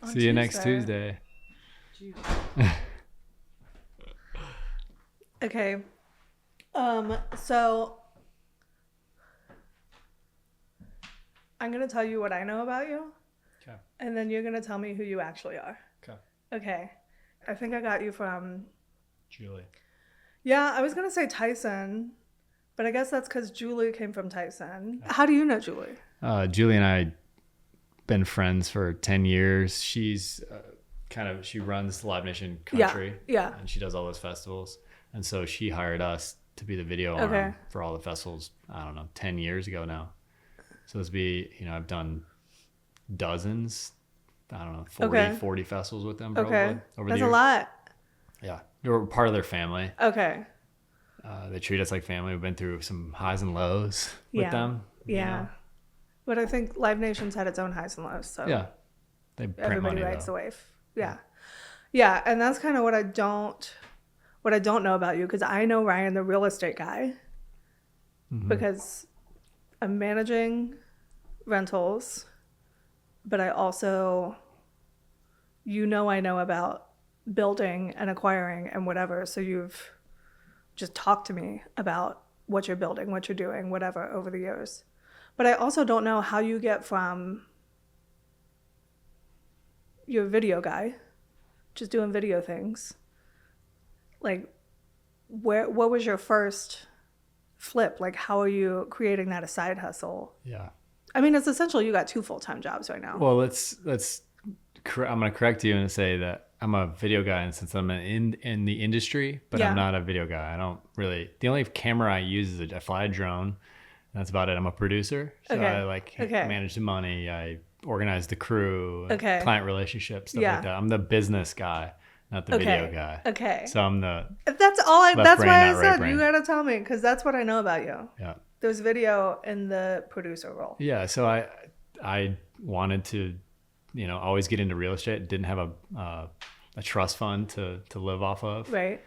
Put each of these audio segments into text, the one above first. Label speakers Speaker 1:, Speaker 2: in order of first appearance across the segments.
Speaker 1: See you next Tuesday.
Speaker 2: Okay. So I'm going to tell you what I know about you.
Speaker 1: Okay.
Speaker 2: And then you're going to tell me who you actually are.
Speaker 1: Okay.
Speaker 2: Okay. I think I got you from
Speaker 1: Julie.
Speaker 2: Yeah, I was going to say Tyson, but I guess that's because Julie came from Tyson. How do you know Julie?
Speaker 1: Julie and I been friends for 10 years. She's she runs Live Nation Country.
Speaker 2: Yeah.
Speaker 1: And she does all those festivals. And so she hired us to be the video arm for all the festivals, I don't know, 10 years ago now. So this be, I've done dozens, I don't know, 40 festivals with them probably over the years.
Speaker 2: That's a lot.
Speaker 1: Yeah. We're part of their family.
Speaker 2: Okay.
Speaker 1: They treat us like family. We've been through some highs and lows with them.
Speaker 2: Yeah. But I think Live Nation's had its own highs and lows. So
Speaker 1: yeah. They print
Speaker 2: everybody
Speaker 1: money,
Speaker 2: rides
Speaker 1: though.
Speaker 2: the wave. Yeah. Yeah. And that's kind of what I don't know about you, because I know Ryan, the real estate guy, because I'm managing rentals, but I also, I know about building and acquiring and whatever. So you've just talked to me about what you're building, what you're doing, whatever over the years. But I also don't know how you get from you're a video guy, just doing video things. Like, what was your first flip? Like, how are you creating that a side hustle?
Speaker 1: Yeah.
Speaker 2: I mean, it's essential. You got 2 full-time jobs right now.
Speaker 1: Well, I'm going to correct you and say that I'm a video guy, and since I'm in the industry, but I'm not a video guy. I don't really, the only camera I use is I fly a drone. That's about it. I'm a producer. So I manage the money. I organize the crew, client relationships, stuff like that. I'm the business guy, not the video guy.
Speaker 2: Okay.
Speaker 1: So I'm the
Speaker 2: That's why I said
Speaker 1: brain.
Speaker 2: You got to tell me, because that's what I know about you.
Speaker 1: Yeah.
Speaker 2: There's video in the producer role.
Speaker 1: Yeah. So I wanted to, always get into real estate. Didn't have a trust fund to live off of.
Speaker 2: Right.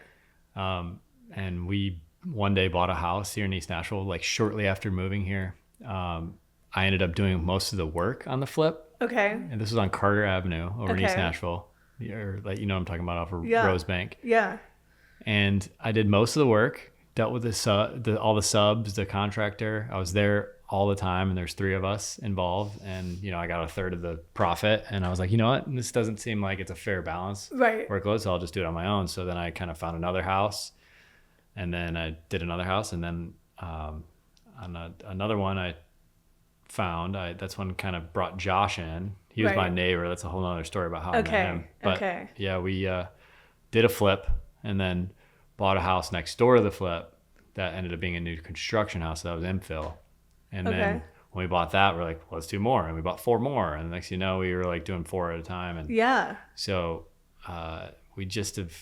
Speaker 1: And we one day bought a house here in East Nashville, like shortly after moving here. I ended up doing most of the work on the flip.
Speaker 2: Okay.
Speaker 1: And this was on Carter Avenue over in East Nashville. Or what I'm talking about, off of Rosebank.
Speaker 2: Yeah.
Speaker 1: And I did most of the work, dealt with all the subs, the contractor. I was there all the time, and there's 3 of us involved, and I got a third of the profit, and I was like, you know what, this doesn't seem like it's a fair balance workload, so I'll just do it on my own. So then I kind of found another house, and then I did another house, and then on another one I found, that's when kind of brought Josh in. He was my neighbor. That's a whole other story about how I met him. But yeah, we did a flip and then bought a house next door to the flip that ended up being a new construction house that was infill. And then when we bought that, we're like, well, let's do more. And we bought 4 more. And the next thing you know, we were like doing 4 at a time. And so we just have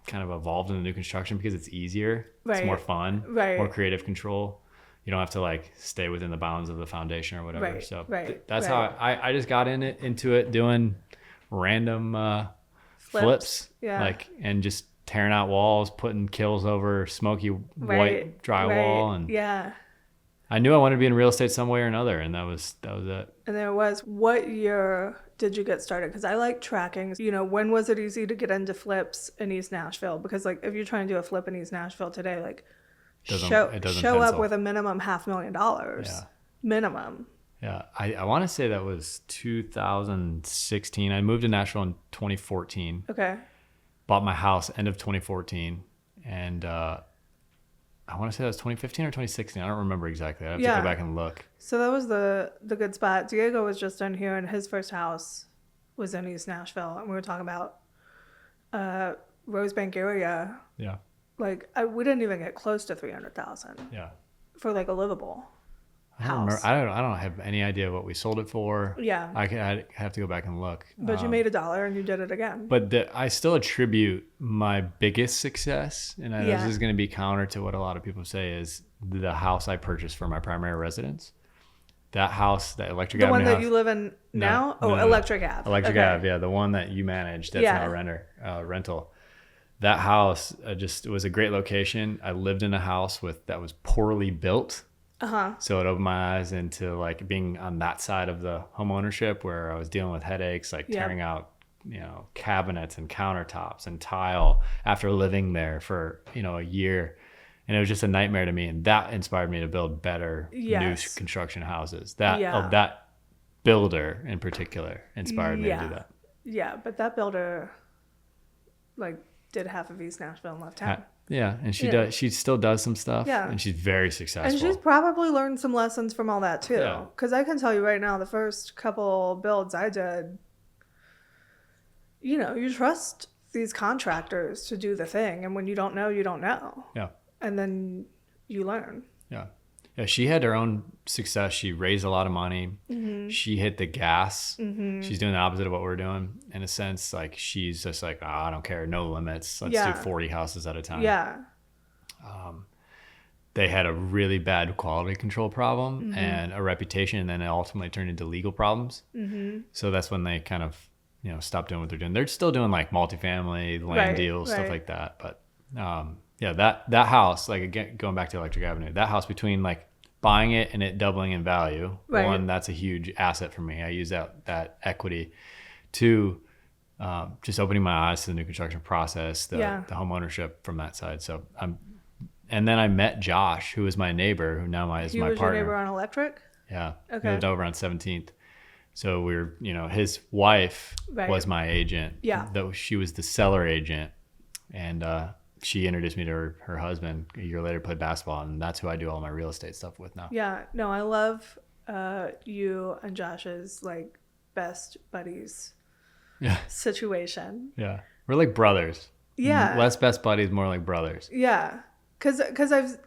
Speaker 1: kind of evolved into new construction because it's easier. It's more fun, more creative control. You don't have to like stay within the bounds of the foundation or whatever. That's how I just got into it doing random flips. And just tearing out walls, putting kills over smoky white drywall. And I knew I wanted to be in real estate some way or another, and that was it.
Speaker 2: And there was, what year did you get started? Because I like tracking. When was it easy to get into flips in East Nashville? Because like if you're trying to do a flip in East Nashville today, like show up with a minimum $500,000 minimum.
Speaker 1: Yeah, I want to say that was 2016. I moved to Nashville in 2014.
Speaker 2: Okay.
Speaker 1: Bought my house end of 2014, and I want to say that was 2015 or 2016. I don't remember exactly. I have to go back and look.
Speaker 2: So that was the good spot. Diego was just in here, and his first house was in East Nashville, and we were talking about Rosebank area.
Speaker 1: Yeah.
Speaker 2: Like we didn't even get close to 300,000.
Speaker 1: Yeah.
Speaker 2: For like a livable house.
Speaker 1: I don't have any idea what we sold it for.
Speaker 2: Yeah.
Speaker 1: I have to go back and look.
Speaker 2: But you made $1 and you did it again.
Speaker 1: But I still attribute my biggest success, and this is going to be counter to what a lot of people say, is the house I purchased for my primary residence. That house, that Electric Avenue house.
Speaker 2: The one that you live in now? No. Electric Ave.
Speaker 1: Electric Ave, yeah. The one that you managed. That's now a rental. That house, it was a great location. I lived in a house that was poorly built. So it opened my eyes into like being on that side of the home ownership, where I was dealing with headaches, like tearing out cabinets and countertops and tile after living there for, a year. And it was just a nightmare to me. And that inspired me to build better new construction houses. That builder in particular inspired me to do that.
Speaker 2: Yeah, but that builder did half of East Nashville and left town.
Speaker 1: Yeah, and she still does some stuff.
Speaker 2: Yeah.
Speaker 1: And she's very successful.
Speaker 2: And she's probably learned some lessons from all that too.
Speaker 1: Yeah.
Speaker 2: Because I can tell you right now, the first couple builds I did, you trust these contractors to do the thing. And when you don't know, you don't know.
Speaker 1: Yeah.
Speaker 2: And then you learn.
Speaker 1: Yeah. Yeah, she had her own success. She raised a lot of money. Mm-hmm. She hit the gas. Mm-hmm. She's doing the opposite of what we're doing. In a sense, she's just I don't care. No limits. Let's do 40 houses at a time.
Speaker 2: Yeah.
Speaker 1: They had a really bad quality control problem and a reputation, and then it ultimately turned into legal problems. Mm-hmm. So that's when they kind of, stopped doing what they're doing. They're still doing multifamily land deals, stuff like that. But that house, again, going back to Electric Avenue, that house, between buying it and it doubling in value, one, that's a huge asset for me. I use that equity. Two, just opening my eyes to the new construction process, the home ownership from that side. So and then I met Josh, who was my neighbor, who now is my partner. He was your neighbor
Speaker 2: on Electric?
Speaker 1: Yeah. Okay. He lived over on 17th. So we were, his wife was my agent.
Speaker 2: Yeah.
Speaker 1: Though she was the seller agent. And she introduced me to her husband. A year later, played basketball, and that's who I do all my real estate stuff with now.
Speaker 2: Yeah. No, I love you and Josh's best buddies situation.
Speaker 1: Yeah. We're like brothers.
Speaker 2: Yeah.
Speaker 1: Less best buddies, more like brothers.
Speaker 2: Yeah. Because I've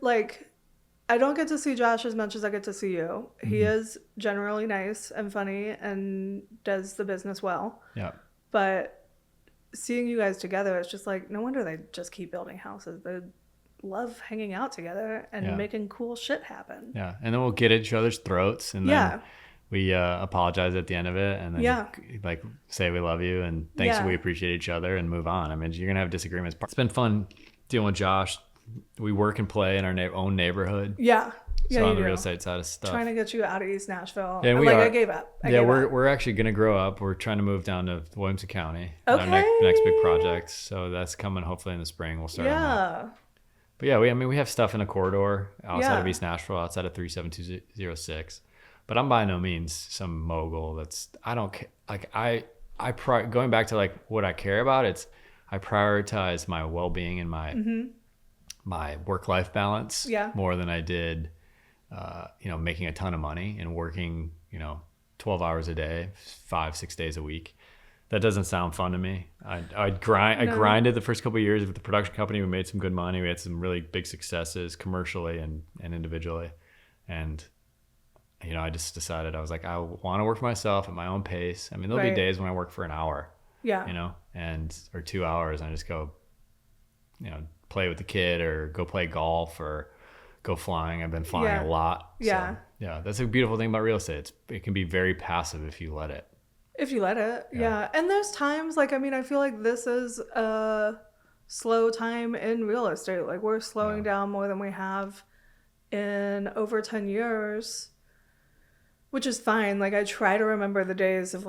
Speaker 2: I don't get to see Josh as much as I get to see you. Mm-hmm. He is generally nice and funny and does the business well.
Speaker 1: Yeah.
Speaker 2: But seeing you guys together, it's just no wonder they just keep building houses. They love hanging out together and making cool shit happen.
Speaker 1: Yeah. And then we'll get at each other's throats, and then we apologize at the end of it, and then say we love you and thanks, we appreciate each other, and move on. I mean, you're gonna have disagreements. It's been fun dealing with Josh. We work and play in our own neighborhood.
Speaker 2: Yeah.
Speaker 1: So on the real estate side of stuff.
Speaker 2: Trying to get you out of East Nashville.
Speaker 1: Yeah,
Speaker 2: I gave up.
Speaker 1: We're actually going to grow up. We're trying to move down to Williamson County.
Speaker 2: Okay.
Speaker 1: Our next big project. So that's coming hopefully in the spring. We'll start on that. But yeah, we have stuff in a corridor outside of East Nashville, outside of 37206. But I'm by no means some mogul. I don't going back to what I care about. I prioritize my well-being and my work-life balance more than I did, making a ton of money and working, 12 hours a day, 5-6 days a week. That doesn't sound fun to me. I grinded the first couple of years with the production company. We made some good money. We had some really big successes commercially and individually. And, I just decided, I was like, I want to work for myself at my own pace. I mean, there'll be days when I work for an hour, or 2 hours, and I just go, play with the kid or go play golf or go flying. I've been flying a lot.
Speaker 2: Yeah.
Speaker 1: So, yeah. That's a beautiful thing about real estate. It can be very passive if you let it.
Speaker 2: If you let it. Yeah. And there's times I feel like this is a slow time in real estate. We're slowing down more than we have in over 10 years, which is fine. I try to remember the days of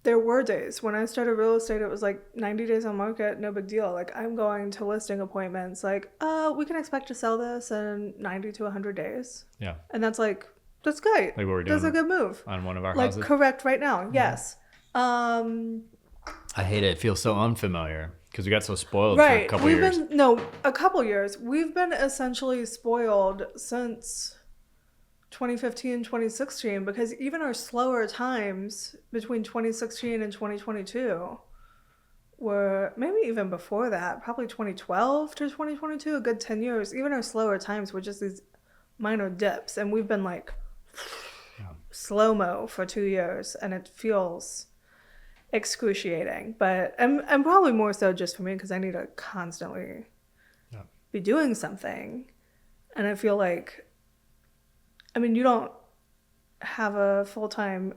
Speaker 2: there were days when I started real estate, it was 90 days on market, no big deal. I'm going to listing appointments, we can expect to sell this in 90 to 100 days.
Speaker 1: Yeah.
Speaker 2: And that's that's great.
Speaker 1: What we're doing.
Speaker 2: That's a good move.
Speaker 1: On one of our houses.
Speaker 2: Correct right now. Yes.
Speaker 1: I hate it. It feels so unfamiliar because we got so spoiled for a couple years.
Speaker 2: A couple years. We've been essentially spoiled since 2015, 2016, because even our slower times between 2016 and 2022 were, maybe even before that, probably 2012 to 2022, a good 10 years. Even our slower times were just these minor dips, and we've been slow-mo for 2 years, and it feels excruciating. But and probably more so just for me, because I need to constantly be doing something, and I feel you don't have a full-time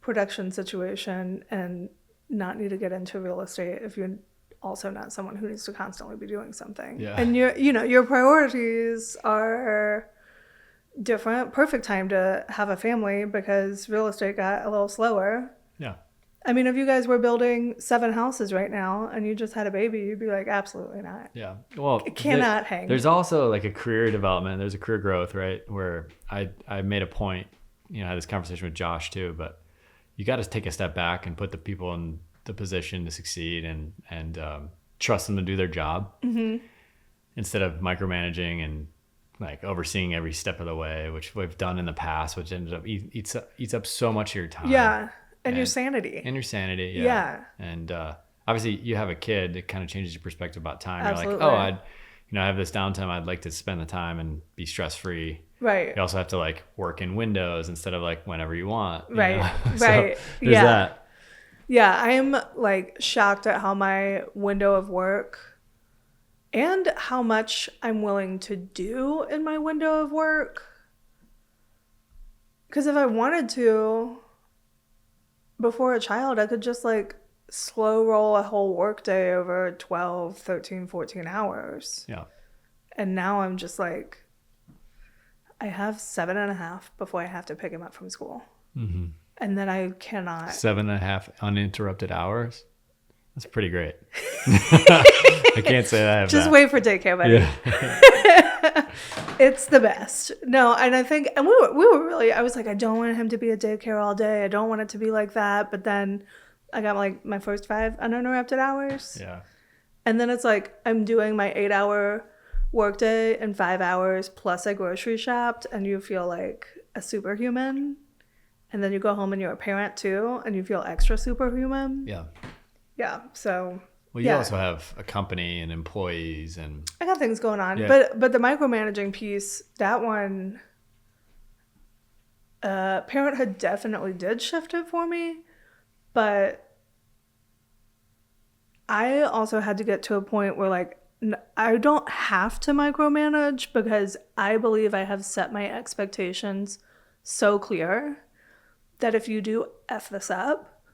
Speaker 2: production situation and not need to get into real estate if you're also not someone who needs to constantly be doing something.
Speaker 1: Yeah.
Speaker 2: And your priorities are different. Perfect time to have a family because real estate got a little slower.
Speaker 1: Yeah.
Speaker 2: I mean, if you guys were building 7 houses right now and you just had a baby, you'd be like, absolutely not.
Speaker 1: Yeah. Well,
Speaker 2: It cannot hang.
Speaker 1: There's also like a career development. There's a career growth, right? Where I made a point, I had this conversation with Josh too, but you got to take a step back and put the people in the position to succeed and trust them to do their job instead of micromanaging and like overseeing every step of the way, which we've done in the past, which ended up eats up so much of your time.
Speaker 2: Yeah. And your sanity.
Speaker 1: And your sanity, yeah.
Speaker 2: Yeah.
Speaker 1: And obviously, you have a kid, it kind of changes your perspective about time.
Speaker 2: Absolutely.
Speaker 1: You're like, I have this downtime. I'd like to spend the time and be stress free.
Speaker 2: Right.
Speaker 1: You also have to like work in windows instead of like whenever you want.
Speaker 2: Right.
Speaker 1: So
Speaker 2: Right.
Speaker 1: there's that.
Speaker 2: Yeah. I am like shocked at how my window of work and how much I'm willing to do in my window of work. Because if I wanted to, before a child, I could just like slow roll a whole workday over 12, 13, 14 hours.
Speaker 1: Yeah.
Speaker 2: And now I'm just like, I have 7.5 before I have to pick him up from school. Mm-hmm. And then I cannot.
Speaker 1: 7.5 uninterrupted hours. That's pretty great. I can't say that I have
Speaker 2: just
Speaker 1: that.
Speaker 2: Wait for daycare, buddy. Yeah. It's the best. No, and I think, and we were really, I was like, I don't want him to be at daycare all day. I don't want it to be like that. But then I got like my first 5 uninterrupted hours.
Speaker 1: Yeah.
Speaker 2: And then it's like, I'm doing my 8-hour workday in 5 hours, plus I grocery shopped, and you feel like a superhuman. And then you go home and you're a parent too, and you feel extra superhuman.
Speaker 1: Yeah.
Speaker 2: Yeah. So.
Speaker 1: Well, you also have a company and employees and
Speaker 2: I got things going on,
Speaker 1: yeah.
Speaker 2: but the micromanaging piece, that one, parenthood definitely did shift it for me, but I also had to get to a point where like I don't have to micromanage because I believe I have set my expectations so clear that if you do F this up,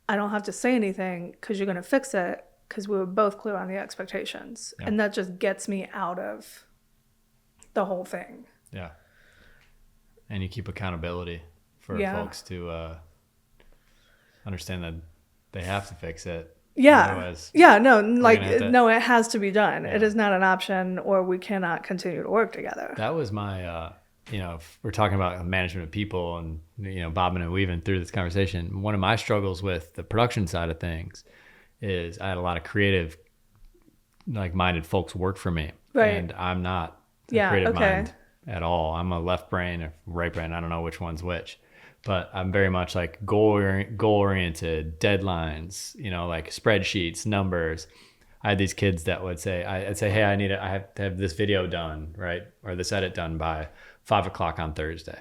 Speaker 2: I don't have to say anything because you're going to fix it. Because we were both clear on the expectations. Yeah. And that just gets me out of the whole thing.
Speaker 1: Yeah. And you keep accountability for folks to understand that they have to fix it.
Speaker 2: Yeah.
Speaker 1: Otherwise,
Speaker 2: no, it has to be done. Yeah. It is not an option or we cannot continue to work together.
Speaker 1: That was my, if we're talking about management of people and, bobbing and weaving through this conversation. One of my struggles with the production side of things is I had a lot of creative, minded folks work for me.
Speaker 2: Right.
Speaker 1: And I'm not a creative mind at all. I'm a left brain or right brain. I don't know which one's which. But I'm very much like goal-oriented, deadlines, like spreadsheets, numbers. I had these kids that would say, I'd say, hey, I have to have this video done, right? Or this edit done by 5:00 on Thursday.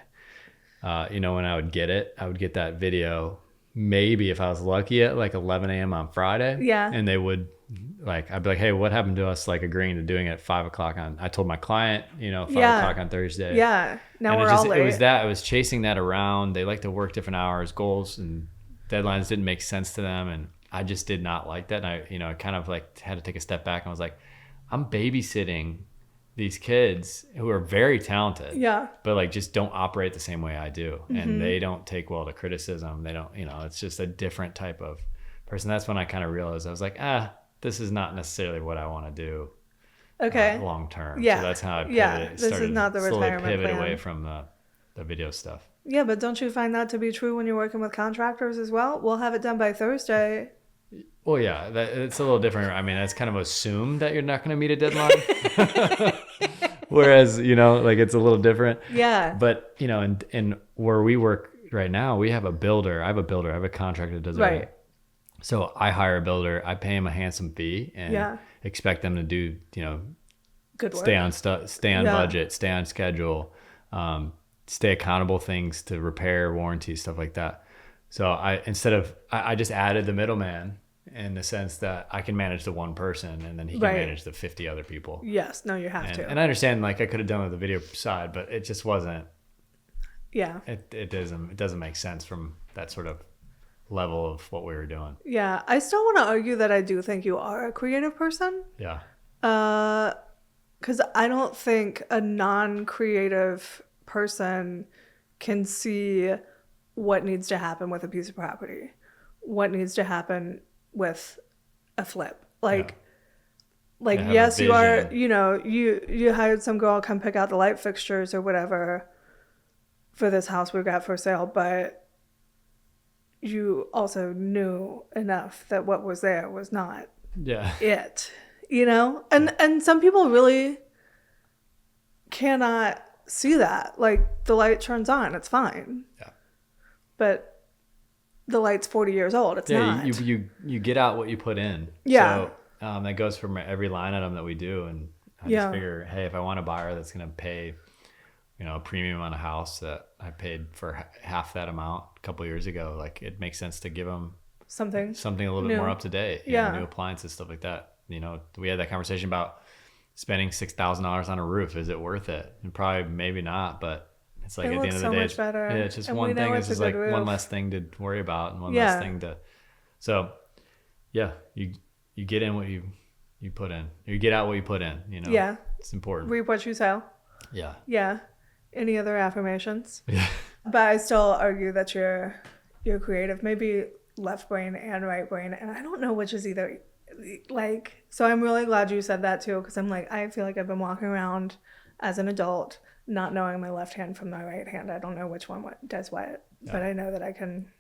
Speaker 1: When I would get it, I would get that video maybe if I was lucky at like 11 a.m. on Friday.
Speaker 2: Yeah.
Speaker 1: And they would I'd be like, hey, what happened to us agreeing to doing it at 5:00 I told my client, 5:00 on Thursday.
Speaker 2: Yeah. Now
Speaker 1: and
Speaker 2: we're all late.
Speaker 1: It was chasing that around. They like to work different hours, goals and deadlines didn't make sense to them. And I just did not like that. And I kind of had to take a step back and was like, I'm babysitting these kids who are very talented, but just don't operate the same way I do. Mm-hmm. And they don't take well to criticism. They don't, it's just a different type of person. That's when I kind of realized I was like, this is not necessarily what I want to do.
Speaker 2: Okay.
Speaker 1: Long term.
Speaker 2: Yeah.
Speaker 1: So that's how I pivoted.
Speaker 2: Yeah. This is not the retirement
Speaker 1: pivot
Speaker 2: plan.
Speaker 1: away from the video stuff.
Speaker 2: Yeah, but don't you find that to be true when you're working with contractors as well? We'll have it done by Thursday.
Speaker 1: Well, yeah, it's a little different. I mean, that's kind of assumed that you're not going to meet a deadline. Whereas, it's a little different.
Speaker 2: Yeah.
Speaker 1: But, and where we work right now, we have a builder. I have a contractor that does everything. So I hire a builder. I pay him a handsome fee and expect them to do,
Speaker 2: good work.
Speaker 1: Stay on budget, stay on schedule, stay accountable things to repair, warranty, stuff like that. So I just added the middleman in the sense that I can manage the one person and then he can manage the 50 other people.
Speaker 2: Yes. No, you have to.
Speaker 1: And I understand I could have done it with the video side, but it just wasn't.
Speaker 2: Yeah.
Speaker 1: It doesn't make sense from that sort of level of what we were doing.
Speaker 2: Yeah. I still want to argue that I do think you are a creative person.
Speaker 1: Yeah.
Speaker 2: Because I don't think a non-creative person can see what needs to happen with a piece of property. what needs to happen with a flip.
Speaker 1: Yeah,
Speaker 2: Yes, you are,
Speaker 1: vision.
Speaker 2: you hired some girl come pick out the light fixtures or whatever for this house we got for sale, but you also knew enough that what was there was not
Speaker 1: Yeah.
Speaker 2: it, and some people really cannot see that. Like, the light turns on, it's fine.
Speaker 1: Yeah.
Speaker 2: But the light's 40 years old. It's
Speaker 1: Yeah,
Speaker 2: not.
Speaker 1: you get out what you put in.
Speaker 2: Yeah.
Speaker 1: So that goes for every line item that we do, and I just figure, hey, if I want a buyer that's going to pay, a premium on a house that I paid for half that amount a couple of years ago, like, it makes sense to give them
Speaker 2: something
Speaker 1: a little bit more up to date. New appliances, stuff like that. We had that conversation about spending $6,000 on a roof. Is it worth it? And probably maybe not, but it's like,
Speaker 2: it
Speaker 1: at the end of the
Speaker 2: so
Speaker 1: day,
Speaker 2: much better.
Speaker 1: It's just
Speaker 2: And
Speaker 1: one
Speaker 2: we know
Speaker 1: thing.
Speaker 2: it's
Speaker 1: It's just
Speaker 2: a
Speaker 1: like
Speaker 2: good roof.
Speaker 1: one less thing to worry about and one less thing to. So, yeah, you get in what you put in. You get out what you put in.
Speaker 2: Yeah,
Speaker 1: it's important.
Speaker 2: Reap what you sow.
Speaker 1: Yeah.
Speaker 2: Yeah. Any other affirmations?
Speaker 1: Yeah.
Speaker 2: But I still argue that you're creative. Maybe left brain and right brain, and I don't know which is either. Like, so I'm really glad you said that too, because I'm like, I feel like I've been walking around as an adult not knowing my left hand from my right hand. I don't know which one does what, but I know that I can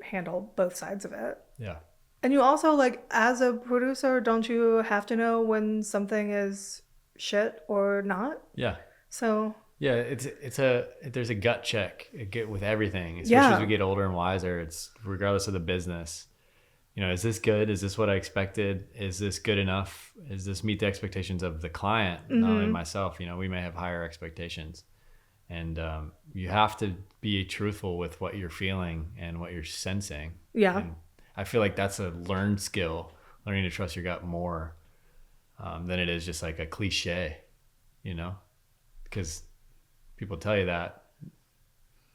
Speaker 2: handle both sides of it.
Speaker 1: Yeah.
Speaker 2: And you also, like, as a producer, don't you have to know when something is shit or not?
Speaker 1: Yeah.
Speaker 2: So
Speaker 1: yeah, there's a gut check with everything, especially as we get older and wiser. It's regardless of the business. Is this good? Is this what I expected? Is this good enough? Is this meet the expectations of the client, not only myself? We may have higher expectations, and you have to be truthful with what you're feeling and what you're sensing.
Speaker 2: Yeah.
Speaker 1: And I feel like that's a learned skill, learning to trust your gut more than it is just like a cliche, because people tell you that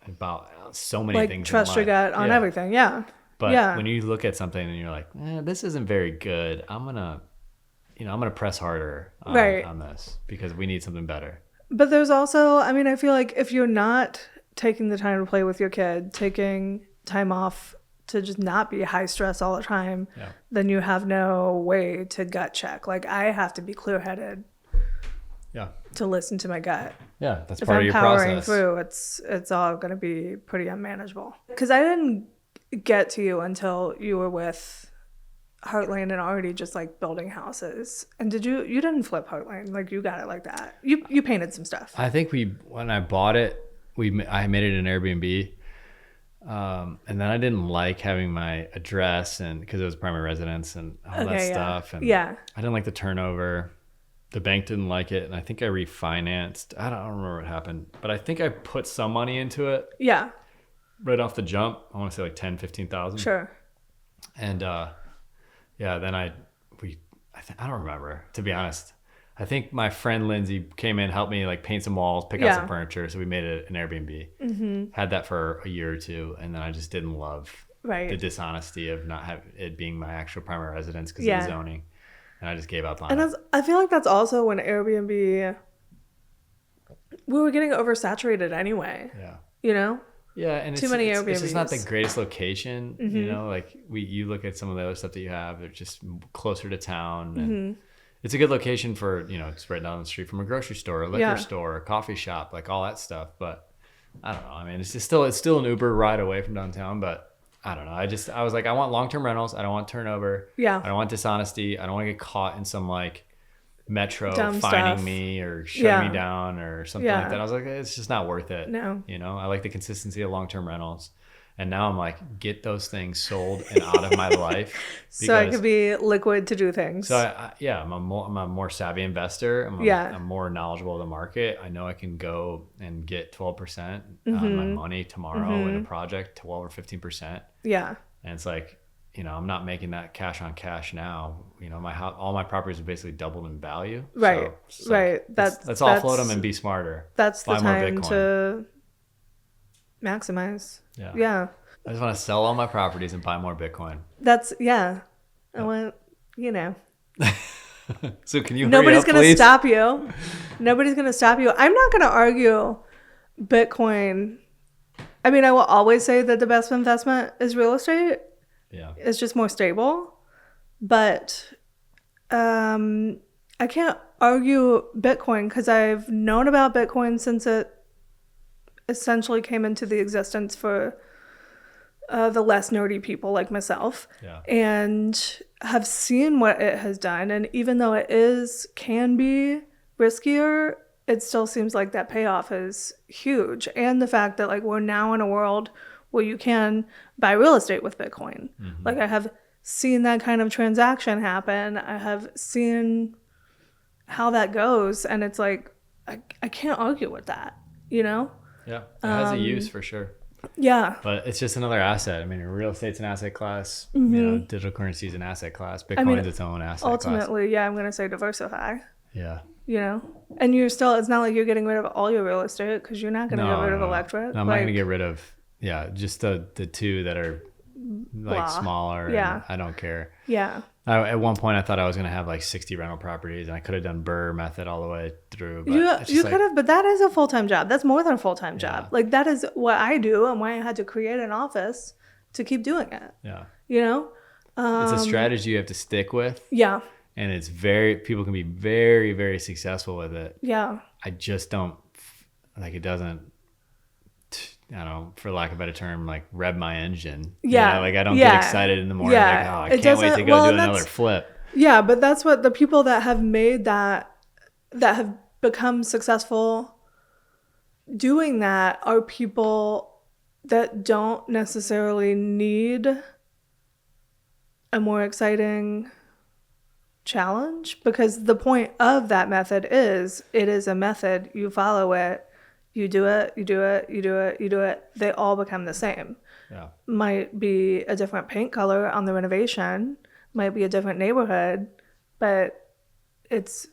Speaker 1: about so many things.
Speaker 2: Trust your gut on everything. Yeah.
Speaker 1: But when you look at something and you're like, this isn't very good, I'm gonna press harder on this because we need something better.
Speaker 2: But there's also, I feel like if you're not taking the time to play with your kid, taking time off to just not be high stress all the time, then you have no way to gut check. Like, I have to be clear-headed to listen to my gut.
Speaker 1: Yeah, that's part of your process. If I'm powering
Speaker 2: through, it's all going to be pretty unmanageable. Because I didn't get to you until you were with Heartland and already just like building houses. And you didn't flip Heartland, like, you got it like that. You painted some stuff.
Speaker 1: I think when I bought it, I made it an Airbnb, and then I didn't like having my address and because it was primary residence and all that stuff, and I didn't like the turnover. The bank didn't like it, and I think I refinanced. I don't remember what happened, but I think I put some money into it.
Speaker 2: Yeah.
Speaker 1: Right off the jump, I want to say like 10,000-15,000.
Speaker 2: Sure.
Speaker 1: And then I don't remember, to be honest. I think my friend Lindsay came in, helped me like paint some walls, pick out some furniture, so we made it an Airbnb. Mm-hmm. Had that for a year or two, and then I just didn't love the dishonesty of not having it being my actual primary residence because of the zoning, and I just gave up on it.
Speaker 2: And I feel like that's also when Airbnb, we were getting oversaturated anyway.
Speaker 1: Yeah. Yeah, and
Speaker 2: too many Airbnbs.
Speaker 1: It's just not the greatest location, like you look at some of the other stuff that you have, they're just closer to town, and it's a good location for, it's right down the street from a grocery store, a liquor store, a coffee shop, like all that stuff. But I don't know. It's still an Uber ride away from downtown, but I don't know. I was like, I want long-term rentals. I don't want turnover. Yeah. I don't want dishonesty. I don't want to get caught in some like metro finding me or shutting me down or something like that. I was like, it's just not worth it. No. I like the consistency of long-term rentals. And now I'm like, get those things sold and out of my life.
Speaker 2: So I could be liquid to do things.
Speaker 1: So I'm a more savvy investor. I'm more knowledgeable of the market. I know I can go and get 12% on my money tomorrow in a project, 12 or 15%. Yeah. And it's like, I'm not making that cash on cash now. All my properties have basically doubled in value.
Speaker 2: Right.
Speaker 1: So like, let's offload them and be smarter.
Speaker 2: That's the time to maximize. Yeah.
Speaker 1: I just want to sell all my properties and buy more Bitcoin.
Speaker 2: I want,
Speaker 1: So can you
Speaker 2: Nobody's
Speaker 1: going to
Speaker 2: stop you. Nobody's going to stop you. I'm not going to argue Bitcoin. I will always say that the best investment is real estate.
Speaker 1: Yeah.
Speaker 2: It's just more stable. But I can't argue Bitcoin because I've known about Bitcoin since it essentially came into the existence for the less nerdy people like myself, and have seen what it has done. And even though can be riskier, it still seems like that payoff is huge. And the fact that like we're now in a world where you can buy real estate with Bitcoin. Mm-hmm. Like I have seen that kind of transaction happen. I have seen how that goes, and it's like I can't argue with that, you know?
Speaker 1: Yeah, it has a use for sure.
Speaker 2: Yeah.
Speaker 1: But it's just another asset. I mean, real estate's an asset class. Mm-hmm. You know, digital currency is an asset class. Bitcoin's its own asset
Speaker 2: ultimately,
Speaker 1: class.
Speaker 2: Yeah, I'm going to say diversify.
Speaker 1: Yeah.
Speaker 2: You know? And it's not like you're getting rid of all your real estate because you're not going to get rid of electric.
Speaker 1: No, I'm not going to get rid of, just the two that are like smaller.
Speaker 2: Yeah.
Speaker 1: And I don't care.
Speaker 2: Yeah.
Speaker 1: At one point, I thought I was going to have like 60 rental properties, and I could have done BRRRR method all the way through. But
Speaker 2: you could have, but that is a full-time job. That's more than a full-time job. Like that is what I do, and why I had to create an office to keep doing it.
Speaker 1: Yeah.
Speaker 2: You know?
Speaker 1: It's a strategy you have to stick with.
Speaker 2: Yeah.
Speaker 1: And people can be very, very successful with it.
Speaker 2: Yeah.
Speaker 1: I just don't, like it doesn't, I don't know, for lack of a better term, like rev my engine.
Speaker 2: Yeah.
Speaker 1: You know, like I don't get excited in the morning. Like, oh, I can't wait to go do another flip.
Speaker 2: Yeah, but that's what the people that have made that have become successful doing that are people that don't necessarily need a more exciting challenge, because the point of that method is it is a method. You follow it. You do it, you do it, you do it, you do it. They all become the same.
Speaker 1: Yeah.
Speaker 2: Might be a different paint color on the renovation, might be a different neighborhood, but it's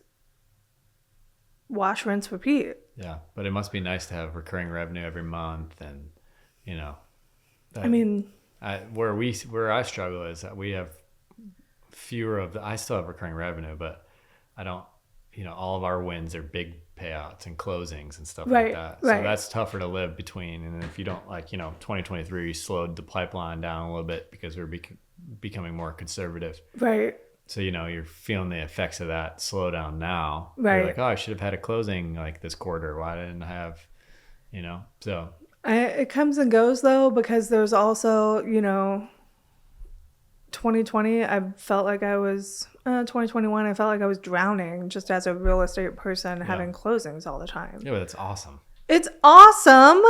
Speaker 2: wash, rinse, repeat.
Speaker 1: Yeah, but it must be nice to have recurring revenue every month, and where I struggle is that we have fewer of I still have recurring revenue, but I don't. All of our wins are big payouts and closings and stuff like that. So that's tougher to live between. And if you don't 2023 slowed the pipeline down a little bit because we're becoming more conservative.
Speaker 2: Right.
Speaker 1: So, you're feeling the effects of that slowdown now.
Speaker 2: Right.
Speaker 1: You're like, oh, I should have had a closing like this quarter. Why didn't I have, so.
Speaker 2: It comes and goes though, because there's also, 2020, I felt like I was 2021. I felt like I was drowning just as a real estate person, having closings all the time.
Speaker 1: Yeah, but that's awesome.
Speaker 2: It's awesome,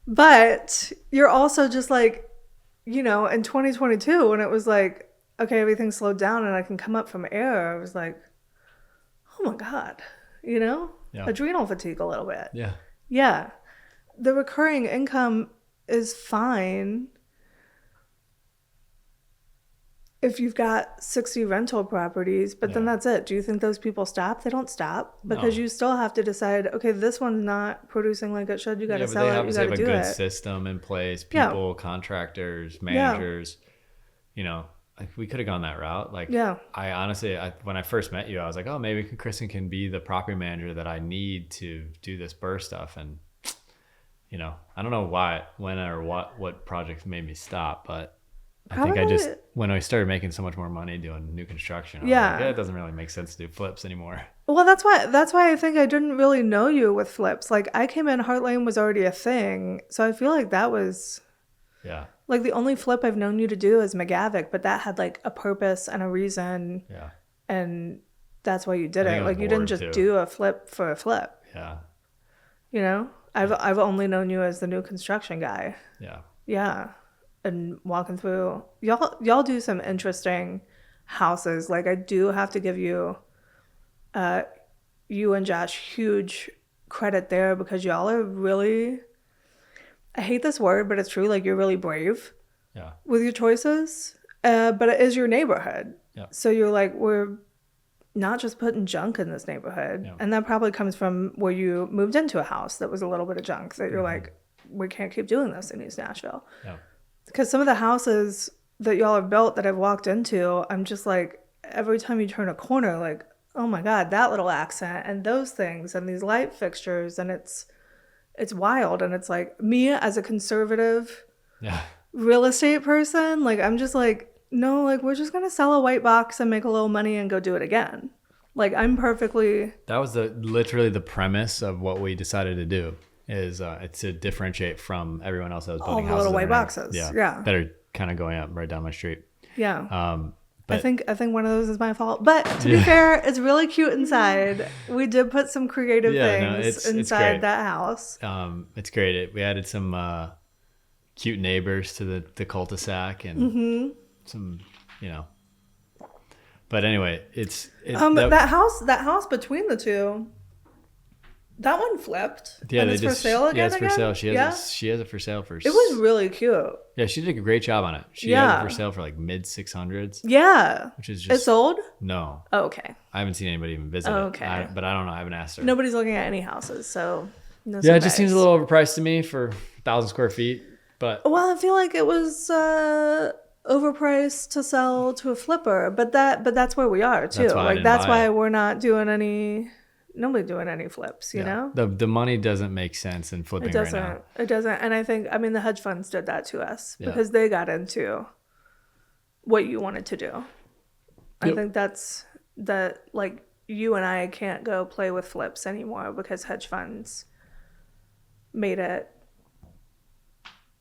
Speaker 2: but you're also just like, in 2022 when it was like, okay, everything slowed down and I can come up from air. I was like, oh my God, adrenal fatigue a little bit.
Speaker 1: Yeah.
Speaker 2: Yeah. The recurring income is fine if you've got 60 rental properties, but then that's it. Do you think those people stop? They don't stop, because you still have to decide, okay, this one's not producing like it should. You got to sell it. You got to do it. They have a good system in place, people, contractors, managers, like we could have gone that route. Like, I honestly, when I first met you, I was like, oh, maybe Kristen can be the property manager that I need to do this BRRRR stuff. And, I don't know when or what projects made me stop, but I think when I started making so much more money doing new construction, I was like, it doesn't really make sense to do flips anymore. Well, that's why I think I didn't really know you with flips. Like I came in, Heartland was already a thing. So I feel like that was like the only flip I've known you to do is McGavick, but that had like a purpose and a reason. Yeah. And that's why you did it. Like you didn't just do a flip for a flip. Yeah. I've only known you as the new construction guy. Yeah. Yeah. And walking through, y'all do some interesting houses. Like I do have to give you and Josh huge credit there, because y'all are really, I hate this word, but it's true. Like you're really brave with your choices, but it is your neighborhood. So you're like, we're not just putting junk in this neighborhood. And that probably comes from where you moved into a house that was a little bit of junk, that you're like, we can't keep doing this in East Nashville. Because some of the houses that y'all have built that I've walked into, I'm just like, every time you turn a corner, like, oh my God, that little accent and those things and these light fixtures, and it's wild. And it's like, me as a conservative real estate person. Like, I'm just like, no, like, we're just going to sell a white box and make a little money and go do it again. Like, I'm perfectly...
Speaker 1: That was literally the premise of what we decided to do, is it's to differentiate from everyone else that was building
Speaker 2: all the
Speaker 1: houses.
Speaker 2: little white boxes. Yeah.
Speaker 1: That are kind of going up right down my street.
Speaker 2: Yeah.
Speaker 1: But
Speaker 2: I think one of those is my fault. But to be fair, it's really cute inside. We did put some creative things inside that house.
Speaker 1: It's great. We added some cute neighbors to the cul-de-sac and some, But anyway, that
Speaker 2: house between the two, that one flipped.
Speaker 1: Yeah,
Speaker 2: and it's for sale again.
Speaker 1: Yeah, it's for sale. She has it for sale for.
Speaker 2: It was really cute.
Speaker 1: Yeah, she did a great job on it. She has it for sale for like mid 600s.
Speaker 2: Yeah,
Speaker 1: which is just.
Speaker 2: It's sold?
Speaker 1: No.
Speaker 2: Oh, okay.
Speaker 1: I haven't seen anybody even visit it. Okay. But I don't know. I haven't asked her.
Speaker 2: Nobody's looking at any houses, so. No
Speaker 1: yeah, it just seems a little overpriced to me for 1,000 square feet. But
Speaker 2: well, I feel like it was overpriced to sell to a flipper, but that's where we are too. That's why we're not doing any. Nobody doing any flips, you know?
Speaker 1: The money doesn't make sense in flipping right now.
Speaker 2: It doesn't. And I think, the hedge funds did that to us because they got into what you wanted to do. Yep. I think that you and I can't go play with flips anymore because hedge funds made it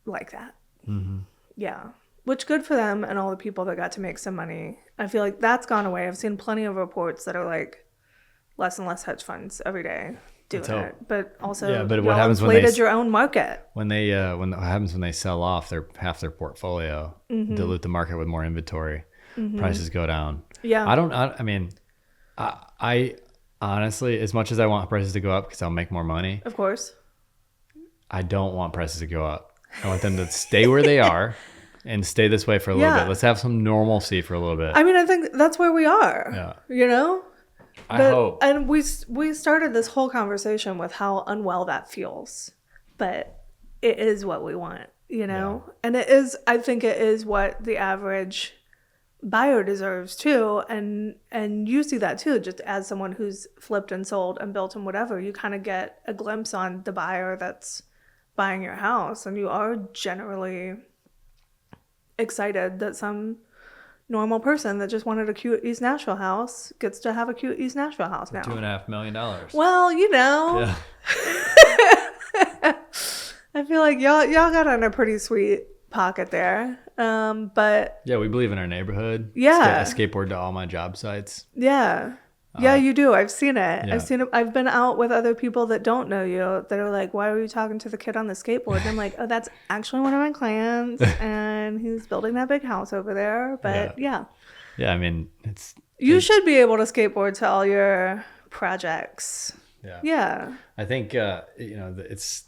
Speaker 2: like that. Mm-hmm. Yeah. Which good for them and all the people that got to make some money. I feel like that's gone away. I've seen plenty of reports that are like, less and less hedge funds every day doing it, but also
Speaker 1: what happens when they
Speaker 2: your own market?
Speaker 1: What happens when they sell off half their portfolio, dilute the market with more inventory, prices go down. Yeah, I honestly, as much as I want prices to go up because I'll make more money,
Speaker 2: of course,
Speaker 1: I don't want prices to go up. I want them to stay where they are. And stay this way for a little bit. Let's have some normalcy for a little bit.
Speaker 2: I think that's where we are. Yeah.
Speaker 1: I hope.
Speaker 2: And we started this whole conversation with how unwell that feels, but it is what we want, and I think it is what the average buyer deserves too. And you see that too, just as someone who's flipped and sold and built and whatever, you kind of get a glimpse on the buyer that's buying your house, and you are generally excited that some normal person that just wanted a cute East Nashville house gets to have a cute East Nashville house now.
Speaker 1: $2.5 million.
Speaker 2: Well, Yeah. I feel like y'all got in a pretty sweet pocket there. But
Speaker 1: yeah, we believe in our neighborhood.
Speaker 2: Yeah.
Speaker 1: I skateboard to all my job sites.
Speaker 2: Yeah. Yeah, you do. I've seen it. Yeah. I've been out with other people that don't know you that are like, why are you talking to the kid on the skateboard? And I'm like, oh, that's actually one of my clients. And he's building that big house over there. But yeah.
Speaker 1: Yeah,
Speaker 2: you should be able to skateboard to all your projects.
Speaker 1: Yeah.
Speaker 2: Yeah.
Speaker 1: I think, it's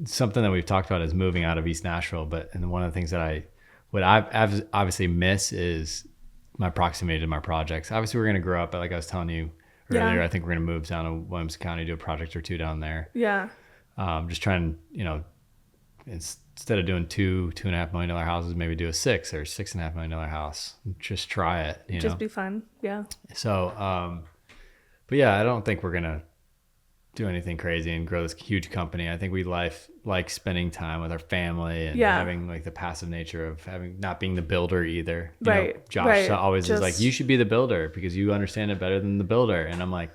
Speaker 1: something that we've talked about is moving out of East Nashville. And one of the things that I obviously miss is my proximity to my projects. Obviously, we're going to grow up, but like I was telling you earlier, I think we're going to move down to Williamson County, do a project or two down there.
Speaker 2: Yeah.
Speaker 1: Just trying, instead of doing $2.5 million houses, maybe do a $6.5 million house. Just try it.
Speaker 2: Just be fun. Yeah.
Speaker 1: So, but yeah, I don't think we're going to do anything crazy and grow this huge company. I think we like spending time with our family and having like the passive nature of not being the builder either. Josh always is like, you should be the builder because you understand it better than the builder. And I'm like,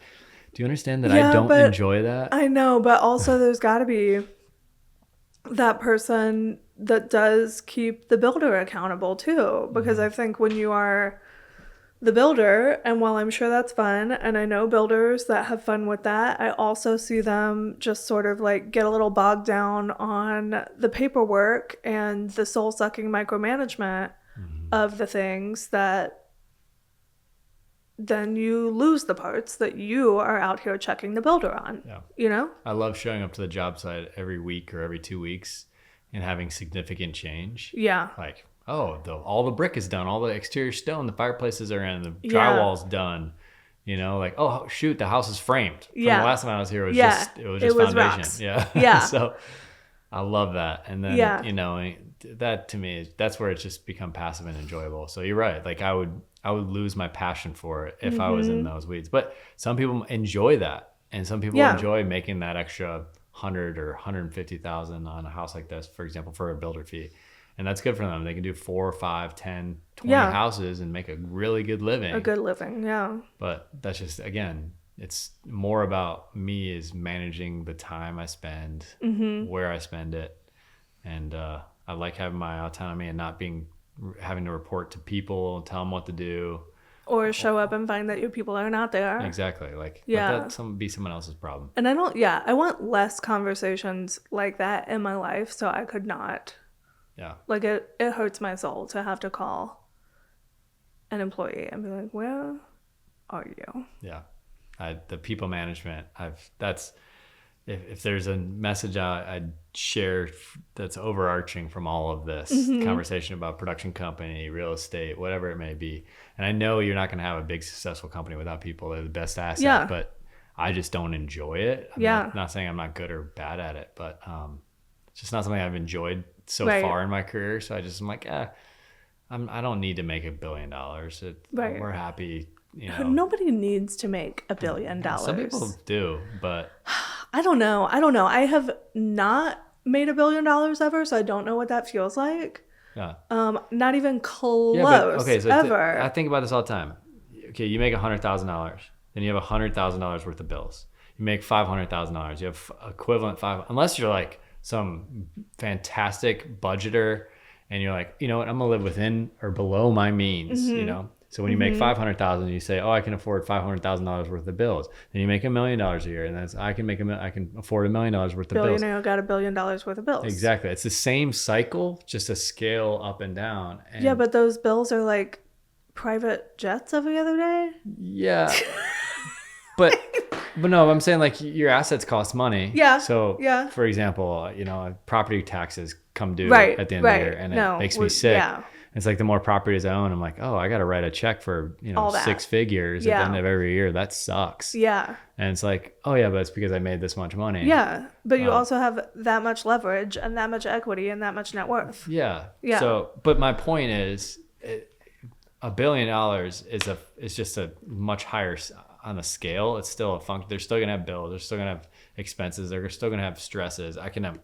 Speaker 1: do you understand that I don't enjoy that?
Speaker 2: I know, but also there's got to be that person that does keep the builder accountable too. Because I think when you are the builder, and while I'm sure that's fun, and I know builders that have fun with that, I also see them just sort of like get a little bogged down on the paperwork and the soul-sucking micromanagement of the things that then you lose the parts that you are out here checking the builder on. Yeah.
Speaker 1: I love showing up to the job site every week or every 2 weeks and having significant change.
Speaker 2: Yeah.
Speaker 1: Like, all the brick is done, all the exterior stone, the fireplaces are in, the drywall's done. Like, oh shoot, the house is framed. From the last time I was here, it was just foundation.
Speaker 2: Rocks.
Speaker 1: Yeah. So I love that. And then that to me, that's where it's just become passive and enjoyable. So you're right. Like I would lose my passion for it if I was in those weeds. But some people enjoy that, and some people enjoy making that extra 100 or 150,000 on a house like this, for example, for a builder fee. And that's good for them. They can do 4, 5, 10, 20
Speaker 2: Yeah.
Speaker 1: houses and make a really good living.
Speaker 2: A good living, yeah.
Speaker 1: But that's just, again, it's more about me is managing the time I spend, where I spend it. And I like having my autonomy and not having to report to people and tell them what to do.
Speaker 2: Or show up and find that your people are not there.
Speaker 1: Exactly. Like,
Speaker 2: Yeah.
Speaker 1: let that be someone else's problem.
Speaker 2: And I want less conversations like that in my life, so I could not.
Speaker 1: Yeah.
Speaker 2: Like, it hurts my soul to have to call an employee and be like, where are you?
Speaker 1: Yeah. The people management, if there's a message I'd share that's overarching from all of this conversation about production company, real estate, whatever it may be. And I know you're not going to have a big successful company without people. They're the best asset, but I just don't enjoy it. I'm not saying I'm not good or bad at it, but it's just not something I've enjoyed so far in my career. So I'm like, I don't need to make $1 billion. We're happy.
Speaker 2: Nobody needs to make $1 billion.
Speaker 1: Some people do, but
Speaker 2: I don't know. I have not made $1 billion ever, so I don't know what that feels like.
Speaker 1: Yeah.
Speaker 2: Not even close.
Speaker 1: So
Speaker 2: ever.
Speaker 1: I think about this all the time. Okay, you make $100,000, then you have $100,000 worth of bills. You make $500,000. You have equivalent unless you're like some fantastic budgeter, and you're like, you know what, I'm gonna live within or below my means. So when you make $500,000, you say, oh, I can afford $500,000 worth of bills. Then you make $1 million a year, and that's I can afford $1 million worth of bills.
Speaker 2: Billionaire got $1 billion worth of bills.
Speaker 1: Exactly, it's the same cycle, just a scale up and down. And
Speaker 2: yeah, but those bills are like private jets every other day.
Speaker 1: Yeah, but no, I'm saying like your assets cost money.
Speaker 2: Yeah.
Speaker 1: So for example, property taxes come due at the end of the year, and it makes me sick. Yeah. It's like the more properties I own, I'm like, oh, I got to write a check for, 6 figures at the end of every year. That sucks. Yeah. And it's like, oh yeah, but it's because I made this much money.
Speaker 2: Yeah. But you also have that much leverage and that much equity and that much net worth.
Speaker 1: Yeah. Yeah. So, but my point is $1 billion is just a much higher on a scale. It's still a function. They're still going to have bills. They're still going to have expenses. They're still going to have stresses. I can have,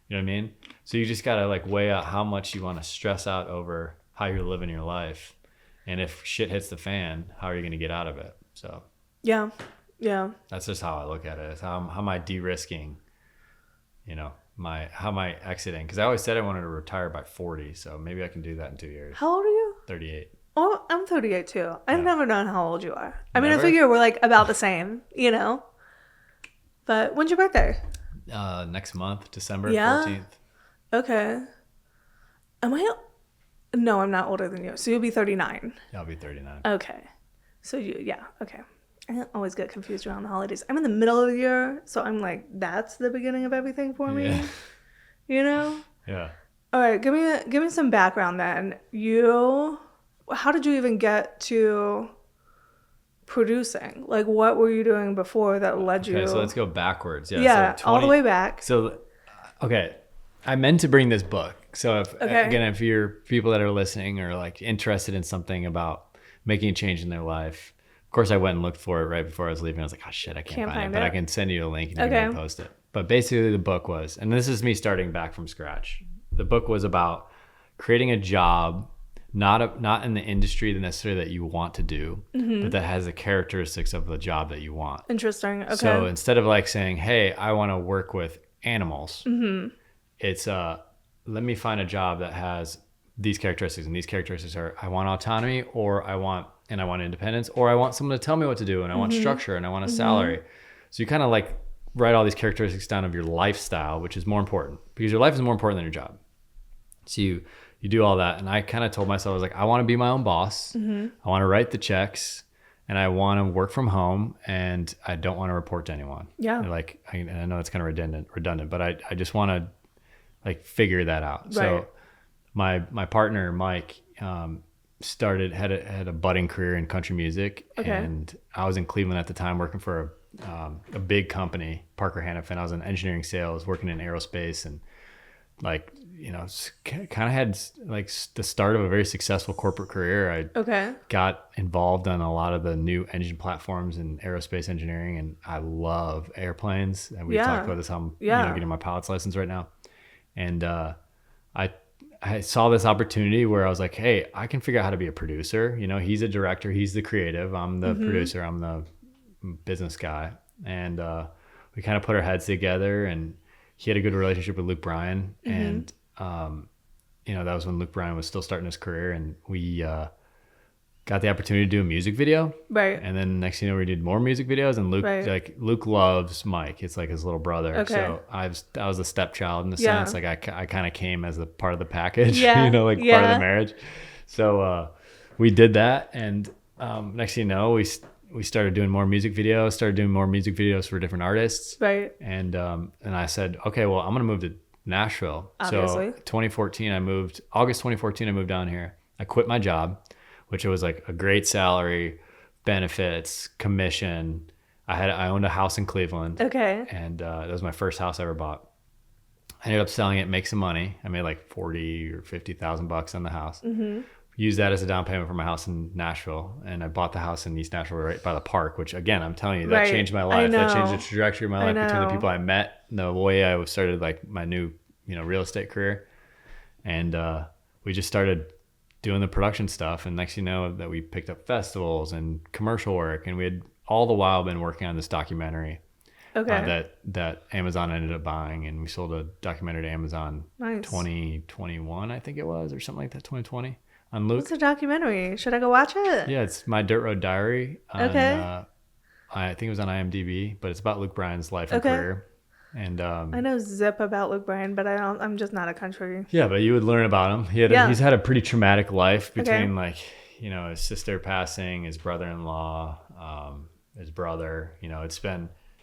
Speaker 1: you know what I mean? So you just got to like weigh out how much you want to stress out over how you're living your life. And if shit hits the fan, how are you going to get out of it? So yeah. That's just how I look at it. It's how am I de-risking, how am I exiting? Because I always said I wanted to retire by 40. So maybe I can do that in 2 years.
Speaker 2: How old are you?
Speaker 1: 38.
Speaker 2: Oh, I'm 38 too. I've never known how old you are. I mean, I figure we're like about the same, But when's your birthday?
Speaker 1: Next month, December 14th.
Speaker 2: Okay. No, I'm not older than you. So you'll be 39.
Speaker 1: Yeah, I'll be 39.
Speaker 2: Okay. So okay. I always get confused around the holidays. I'm in the middle of the year, so I'm like, that's the beginning of everything for me. Yeah. Yeah. All right, give me some background then. How did you even get to producing? Like, what were you doing before that led you?
Speaker 1: Okay, so let's go backwards.
Speaker 2: Yeah, so all the way back.
Speaker 1: So, okay, I meant to bring this book. So if you're people that are listening or like interested in something about making a change in their life, of course I went and looked for it right before I was leaving. I was like, oh shit, I can't find it, but I can send you a link and you can post it. But basically the book was, and this is me starting back from scratch. The book was about creating a job, not in the industry necessarily that you want to do, but that has the characteristics of the job that you want.
Speaker 2: Interesting. Okay.
Speaker 1: So instead of like saying, hey, I want to work with animals, it's let me find a job that has these characteristics, and these characteristics are I want autonomy, or I want independence, or I want someone to tell me what to do, and I want structure, and I want a salary. So you kind of like write all these characteristics down of your lifestyle, which is more important because your life is more important than your job. So you do all that, and I kind of told myself, I was like, I want to be my own boss. I want to write the checks, and I want to work from home, and I don't want to report to anyone. Yeah. Like I know it's kind of redundant, but I just want to like figure that out. Right. So my partner Mike had a budding career in country music, and I was in Cleveland at the time working for a big company, Parker Hannifin. I was in engineering sales, working in aerospace, and like kind of had like the start of a very successful corporate career. I got involved on a lot of the new engine platforms in aerospace engineering, and I love airplanes. And we talked about this. I'm getting my pilot's license right now, and I saw this opportunity where I was like, hey, I can figure out how to be a producer. You know, he's a director, he's the creative, I'm the producer, I'm the business guy. And we kind of put our heads together, and he had a good relationship with Luke Bryan. And, you know, that was when Luke Bryan was still starting his career, and we got the opportunity to do a music video.
Speaker 2: Right.
Speaker 1: And then next thing you know, we did more music videos, and Luke, like Luke loves Mike. It's like his little brother.
Speaker 2: Okay.
Speaker 1: So I was the stepchild in a
Speaker 2: Yeah.
Speaker 1: sense. Like I kind of came as a part of the package,
Speaker 2: Yeah.
Speaker 1: you know, like part of the marriage. So we did that. And next thing you know, we started doing more music videos, for different artists.
Speaker 2: Right.
Speaker 1: And I said, okay, well, I'm going to move to Nashville.
Speaker 2: Obviously.
Speaker 1: So August 2014, I moved down here. I quit my job, which was like a great salary, benefits, commission. I owned a house in Cleveland.
Speaker 2: Okay.
Speaker 1: And that was my first house I ever bought. I ended up selling it, make some money. I made like 40 or 50,000 bucks on the house. Used that as a down payment for my house in Nashville. And I bought the house in East Nashville right by the park, which again, I'm telling you, that changed my life. That changed the trajectory of my life between the people I met, the way I started like my new, you know, real estate career. And we just started doing the production stuff, and next you know that we picked up festivals and commercial work, and we had all the while been working on this documentary that Amazon ended up buying, and we sold a documentary to Amazon 2021, I think it was, or something like that, 2020 on Luke.
Speaker 2: What's the documentary? Should I go watch it?
Speaker 1: Yeah, it's My Dirt Road Diary.
Speaker 2: Okay.
Speaker 1: I think it was on IMDb, but it's about Luke Bryan's life and career. And
Speaker 2: I know zip about Luke Bryan, but I'm just not a country.
Speaker 1: Yeah, but you would learn about him. He's had a pretty traumatic life between like, you know, his sister passing, his brother-in-law, his brother. You know, it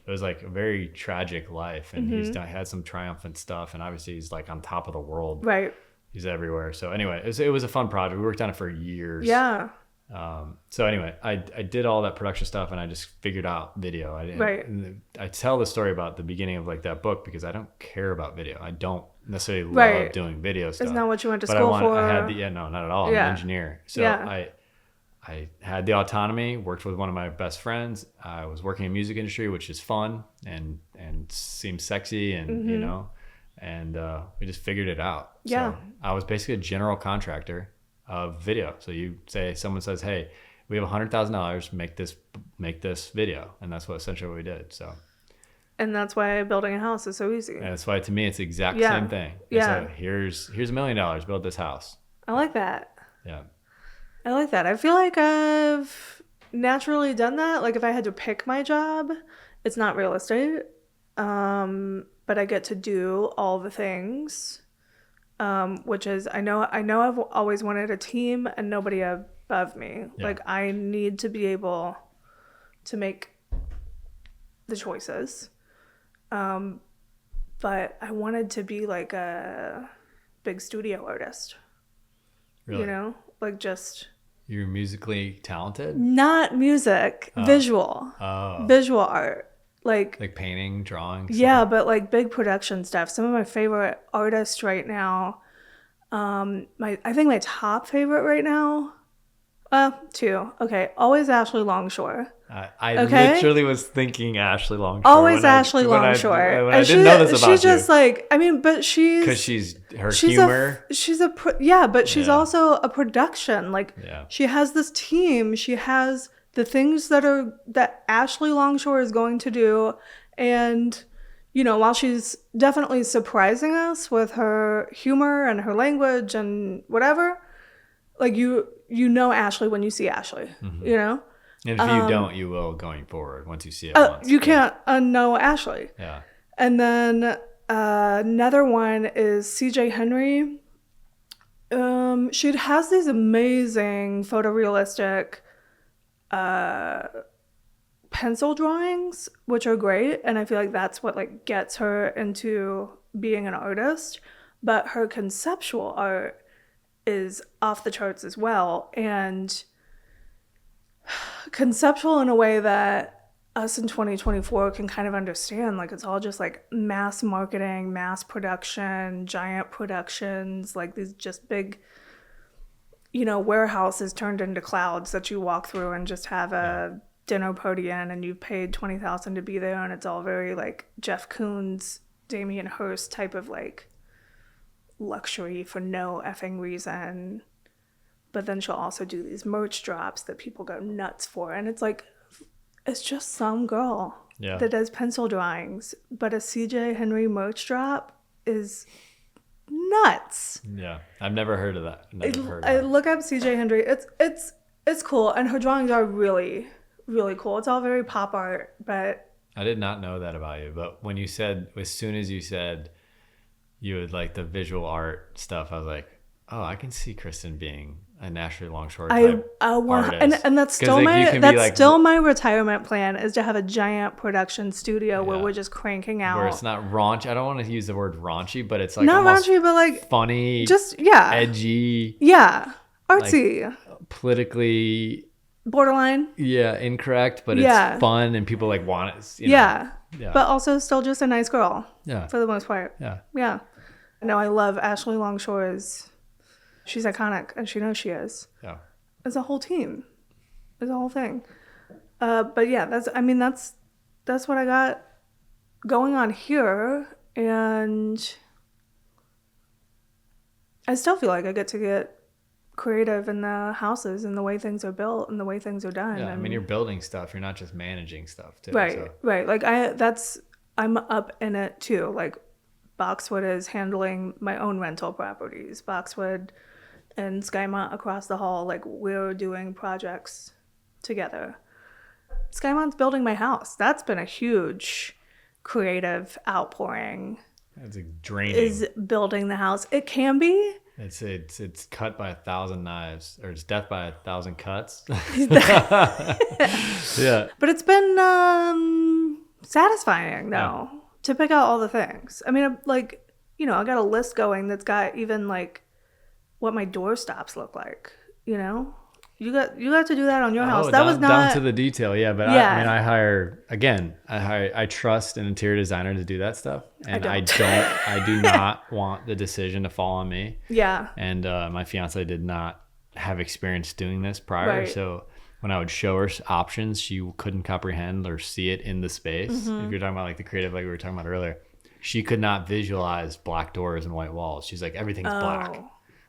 Speaker 1: was like a very tragic life, and he's had some triumphant stuff, and obviously he's like on top of the world. Right. He's everywhere. So anyway, it was a fun project. We worked on it for years. Yeah. So anyway, I did all that production stuff, and I just figured out video. I tell the story about the beginning of like that book because I don't care about video. I don't necessarily love doing video stuff.
Speaker 2: Isn't that what you went to school for?
Speaker 1: No, not at all. I'm an engineer. So I had the autonomy, worked with one of my best friends. I was working in the music industry, which is fun and seems sexy, and you know, and we just figured it out. Yeah. So I was basically a general contractor of video. So someone says, hey, we have $100,000, make this video. And that's essentially what we did. So.
Speaker 2: And that's why building a house is so easy.
Speaker 1: And that's why, to me, it's the exact same thing. Yeah. Here's $1 million, build this house.
Speaker 2: I like that.
Speaker 1: Yeah.
Speaker 2: I like that. I feel like I've naturally done that. Like if I had to pick my job, it's not real estate. But I get to do all the things. Which is, I know I've always wanted a team and nobody above me. Yeah. Like I need to be able to make the choices. But I wanted to be like a big studio artist. Really? You know, like just.
Speaker 1: You're musically talented?
Speaker 2: Not music, visual art. Like
Speaker 1: painting, drawing.
Speaker 2: Yeah, but like big production stuff. Some of my favorite artists right now. I think my top favorite right now. Two. Okay, always Ashley Longshore.
Speaker 1: I literally was thinking Ashley Longshore.
Speaker 2: Always Ashley Longshore.
Speaker 1: I didn't know this about
Speaker 2: she's just like, I mean, but because
Speaker 1: she's humor.
Speaker 2: She's also a production. Like she has this team. She has the things that Ashley Longshore is going to do. And, you know, while she's definitely surprising us with her humor and her language and whatever, like you know Ashley when you see Ashley, you know?
Speaker 1: And if you don't, you will going forward once you see it once.
Speaker 2: You can't unknow Ashley.
Speaker 1: Yeah.
Speaker 2: And then another one is CJ Henry. She has these amazing photorealistic pencil drawings, which are great, and I feel like that's what like gets her into being an artist. But her conceptual art is off the charts as well, and conceptual in a way that us in 2024 can kind of understand. Like it's all just like mass marketing, mass production, giant productions, like these just big, you know, warehouses turned into clouds that you walk through and just have a dinner party in, and you've paid $20,000 to be there, and it's all very like Jeff Koons, Damien Hirst type of like luxury for no effing reason. But then she'll also do these merch drops that people go nuts for. And it's like, it's just some girl that does pencil drawings. But a CJ Henry merch drop is nuts.
Speaker 1: Yeah. I've never heard of that.
Speaker 2: I look up CJ Henry. It's cool. And her drawings are really, really cool. It's all very pop art. But
Speaker 1: I did not know that about you. But when you said, as soon as you said you would like the visual art stuff, I was like, oh, I can see Kristen being a Nashville Longshore type artist.
Speaker 2: And that's still still my retirement plan, is to have a giant production studio where we're just cranking out.
Speaker 1: Where it's not raunchy. I don't want to use the word raunchy, but it's like
Speaker 2: not raunchy, but like
Speaker 1: funny,
Speaker 2: just
Speaker 1: edgy,
Speaker 2: artsy,
Speaker 1: like politically
Speaker 2: borderline,
Speaker 1: incorrect, but it's fun and people like want it.
Speaker 2: Yeah, but also still just a nice girl. Yeah, for the most part.
Speaker 1: Yeah.
Speaker 2: No, I love Ashley Longshore's. She's iconic, and she knows she is. Yeah. As a whole team. As a whole thing. But yeah, that's what I got going on here. And I still feel like I get to get creative in the houses and the way things are built and the way things are done.
Speaker 1: Yeah, I mean, you're building stuff. You're not just managing stuff, too.
Speaker 2: Right. Like, I'm up in it, too. Like, Boxwood is handling my own rental properties. Boxwood and Skymont across the hall, like, we're doing projects together. Skymont's building my house. That's been a huge creative outpouring.
Speaker 1: It's draining.
Speaker 2: Is building the house. It can be.
Speaker 1: It's cut by 1,000 knives, or it's death by 1,000 cuts. Yeah.
Speaker 2: But it's been satisfying, though, to pick out all the things. I mean, like, I got a list going that's got even like what my door stops look like. You got to do that on your house. That was not
Speaker 1: down to the detail. But I trust an interior designer to do that stuff, and I do not want the decision to fall on me. Yeah. And my fiance did not have experience doing this prior, so when I would show her options, she couldn't comprehend or see it in the space. If you're talking about like the creative, like we were talking about earlier, she could not visualize black doors and white walls. She's like, everything's black.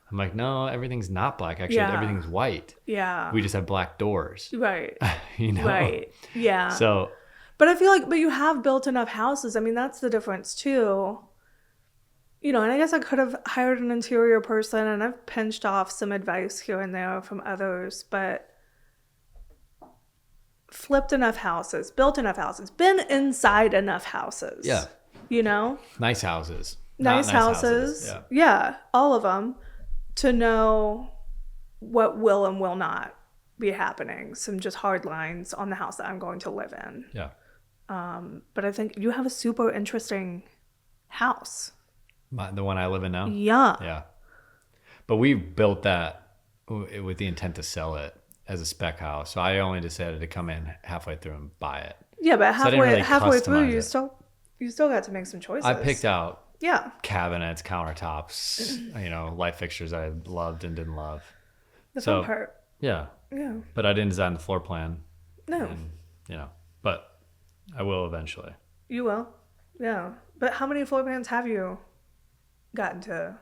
Speaker 1: I'm like, no, everything's not black. Actually, everything's white. Yeah. We just have black doors. Right.
Speaker 2: Right. Yeah.
Speaker 1: So.
Speaker 2: But I feel like, you have built enough houses. I mean, that's the difference too. And I guess I could have hired an interior person, and I've pinched off some advice here and there from others, but flipped enough houses, built enough houses, been inside enough houses.
Speaker 1: Yeah.
Speaker 2: Nice
Speaker 1: houses.
Speaker 2: Nice houses. Yeah. All of them. To know what will and will not be happening. Some just hard lines on the house that I'm going to live in. Yeah. But I think you have a super interesting house.
Speaker 1: The one I live in now?
Speaker 2: Yeah.
Speaker 1: Yeah. But we built that with the intent to sell it as a spec house. So I only decided to come in halfway through and buy it.
Speaker 2: Yeah, but halfway through, you still got to make some choices.
Speaker 1: I picked out cabinets, countertops, light fixtures I loved and didn't love.
Speaker 2: The fun part.
Speaker 1: Yeah. Yeah. But I didn't design the floor plan.
Speaker 2: No.
Speaker 1: And, but I will eventually.
Speaker 2: You will. Yeah. But how many floor plans have you gotten to